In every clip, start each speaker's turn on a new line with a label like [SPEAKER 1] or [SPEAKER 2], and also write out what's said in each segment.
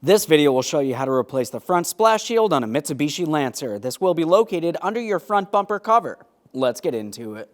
[SPEAKER 1] This video will show you how to replace the front splash shield on a Mitsubishi Lancer. This will be located under your front bumper cover. Let's get into it.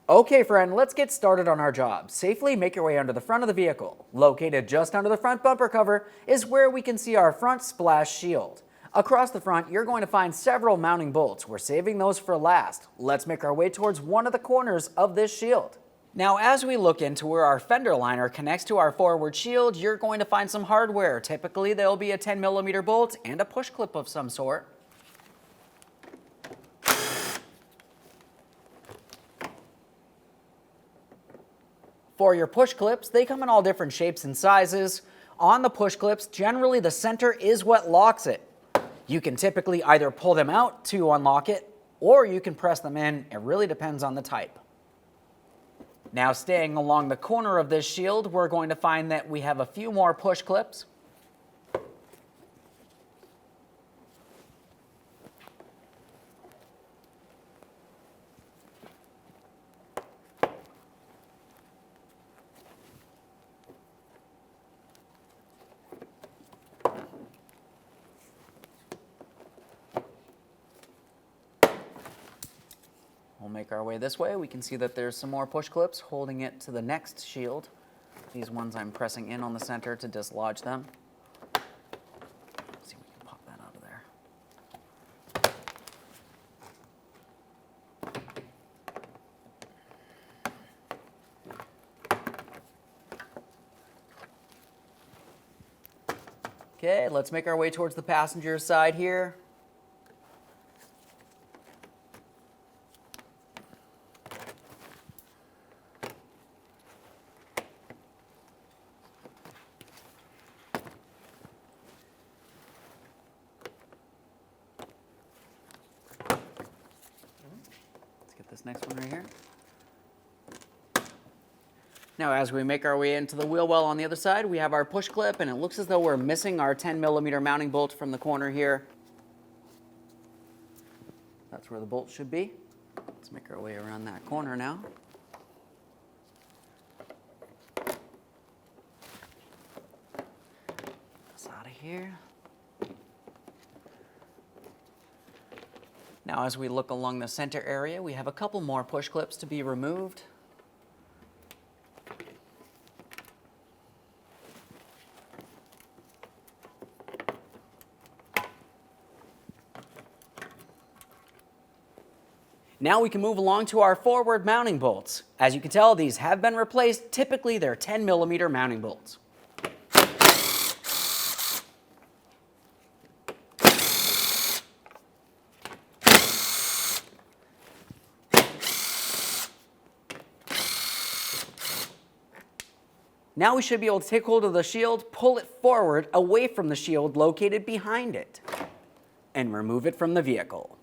[SPEAKER 1] Okay friend, let's get started on our job. Safely make your way under the front of the vehicle. Located just under the front bumper cover is where we can see our front splash shield. Across the front, you're going to find several mounting bolts. We're saving those for last. Let's make our way towards one of the corners of this shield. Now, as we look into where our fender liner connects to our forward shield, you're going to find some hardware. Typically, there'll be a 10mm bolt and a push clip of some sort. For your push clips, they come in all different shapes and sizes. On the push clips, generally the center is what locks it. You can typically either pull them out to unlock it, or you can press them in. It really depends on the type. Now, staying along the corner of this shield, we're going to find that we have a few more push clips. We'll make our way this way. We can see that there's some more push clips holding it to the next shield. These ones I'm pressing in on the center to dislodge them. Let's see if we can pop that out of there. Okay, let's make our way towards the passenger side here. This next one right here. Now, as we make our way into the wheel well on the other side, we have our push clip, and it looks as though we're missing our 10mm mounting bolt from the corner here. That's where the bolt should be. Let's make our way around that corner now. This out of here. Now, as we look along the center area, we have a couple more push clips to be removed. Now we can move along to our forward mounting bolts. As you can tell, these have been replaced. Typically, they're 10mm mounting bolts. Now we should be able to take hold of the shield, pull it forward away from the shield located behind it, and remove it from the vehicle.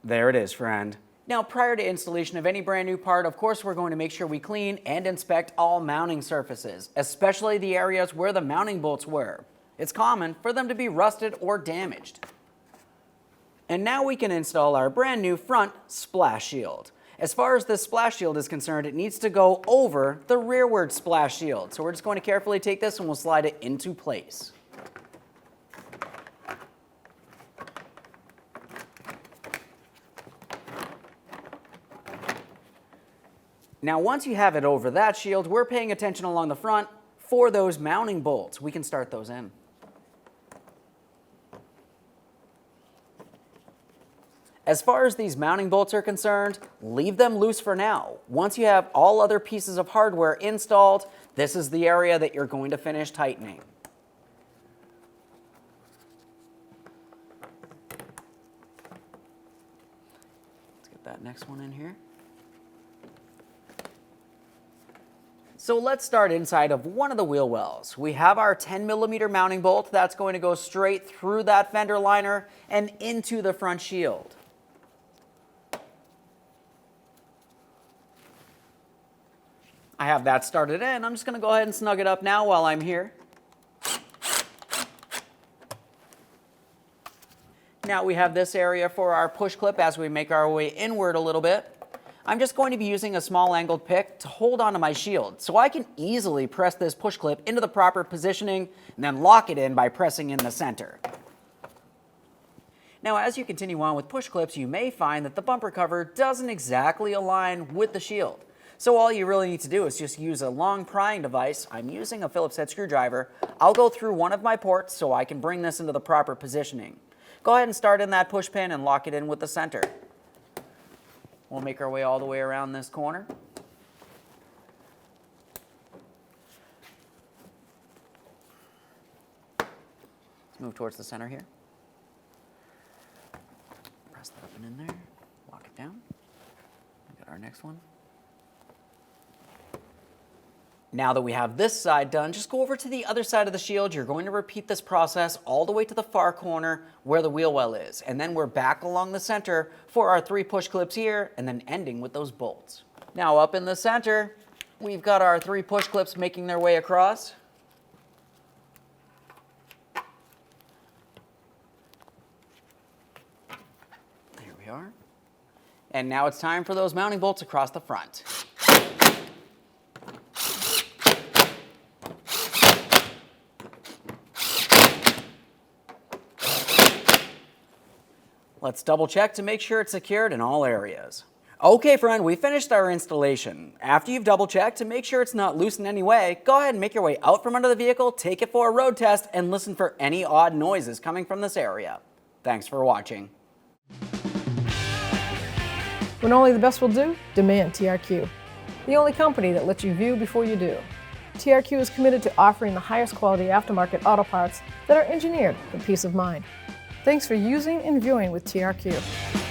[SPEAKER 1] There it is, friend. Now, prior to installation of any brand new part, of course, we're going to make sure we clean and inspect all mounting surfaces, especially the areas where the mounting bolts were. It's common for them to be rusted or damaged. And now we can install our brand new front splash shield. As far as this splash shield is concerned, it needs to go over the rearward splash shield. So we're just going to carefully take this and we'll slide it into place. Now, once you have it over that shield, we're paying attention along the front for those mounting bolts. We can start those in. As far as these mounting bolts are concerned, leave them loose for now. Once you have all other pieces of hardware installed, this is the area that you're going to finish tightening. Let's get that next one in here. So let's start inside of one of the wheel wells. We have our 10mm mounting bolt that's going to go straight through that fender liner and into the front shield. I have that started in. I'm just going to go ahead and snug it up now while I'm here. Now we have this area for our push clip as we make our way inward a little bit. I'm just going to be using a small angled pick to hold onto my shield so I can easily press this push clip into the proper positioning and then lock it in by pressing in the center. Now, as you continue on with push clips, you may find that the bumper cover doesn't exactly align with the shield. So all you really need to do is just use a long prying device. I'm using a Phillips head screwdriver. I'll go through one of my ports so I can bring this into the proper positioning. Go ahead and start in that push pin and lock it in with the center. We'll make our way all the way around this corner. Let's move towards the center here. Press that one in there, lock it down. We got our next one. Now that we have this side done, just go over to the other side of the shield. You're going to repeat this process all the way to the far corner where the wheel well is. And then we're back along the center for our 3 push clips here, and then ending with those bolts. Now up in the center, we've got our 3 push clips making their way across. There we are. And now it's time for those mounting bolts across the front. Let's double check to make sure it's secured in all areas. Okay friend, we finished our installation. After you've double checked to make sure it's not loose in any way, go ahead and make your way out from under the vehicle, take it for a road test, and listen for any odd noises coming from this area. Thanks for watching.
[SPEAKER 2] When only the best will do, demand TRQ. The only company that lets you view before you do. TRQ is committed to offering the highest quality aftermarket auto parts that are engineered for peace of mind. Thanks for using and viewing with TRQ.